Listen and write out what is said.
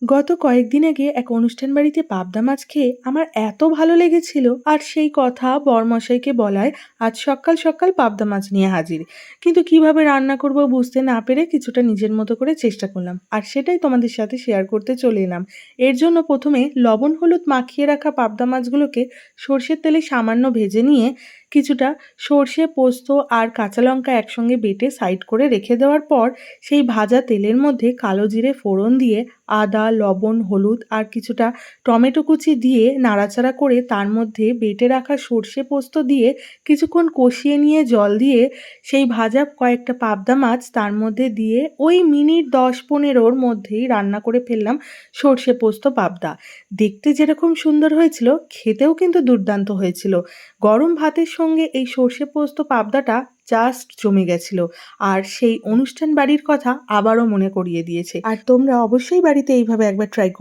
গত কয়েকদিন আগে এক অনুষ্ঠান বাড়িতে পাবদা মাছ খেয়ে আমার এত ভালো লেগেছিল, আর সেই কথা বরমশাইকে বলায় আজ সকাল সকাল পাবদা মাছ নিয়ে হাজির। কিন্তু কিভাবে রান্না করব বুঝতে না পেরে কিছুটা নিজের মতো করে চেষ্টা করলাম, আর সেটাই তোমাদের সাথে শেয়ার করতে চলে এলাম। এর জন্য প্রথমে লবণ হলুদ মাখিয়ে রাখা পাবদা মাছগুলোকে সর্ষের তেলে সামান্য ভেজে নিয়ে কিছুটা সর্ষে পোস্ত আর কাঁচা লঙ্কা একসঙ্গে বেটে সাইড করে রেখে দেওয়ার পর সেই ভাজা তেলের মধ্যে কালো জিরে ফোড়ন দিয়ে আদা, লবণ, হলুদ আর কিছুটা টমেটো কুচি দিয়ে নাড়াচাড়া করে তার মধ্যে বেটে রাখা সর্ষে পোস্ত দিয়ে কিছুক্ষণ কষিয়ে নিয়ে জল দিয়ে সেই ভাজা কয়েকটা পাবদা মাছ তার মধ্যে দিয়ে ওই মিনিট 10-15-র মধ্যেই রান্না করে ফেললাম সর্ষে পোস্ত পাবদা। দেখতে যেরকম সুন্দর হয়েছিল, খেতেও কিন্তু দুর্দান্ত হয়েছিল। গরম ভাতের সঙ্গে এই সর্ষে পোস্ত পাবদাটা জাস্ট জমে গেছিল, আর সেই অনুষ্ঠান বাড়ির কথা আবারও মনে করিয়ে দিয়েছে। আর তোমরা অবশ্যই বাড়িতে এইভাবে একবার ট্রাই করো।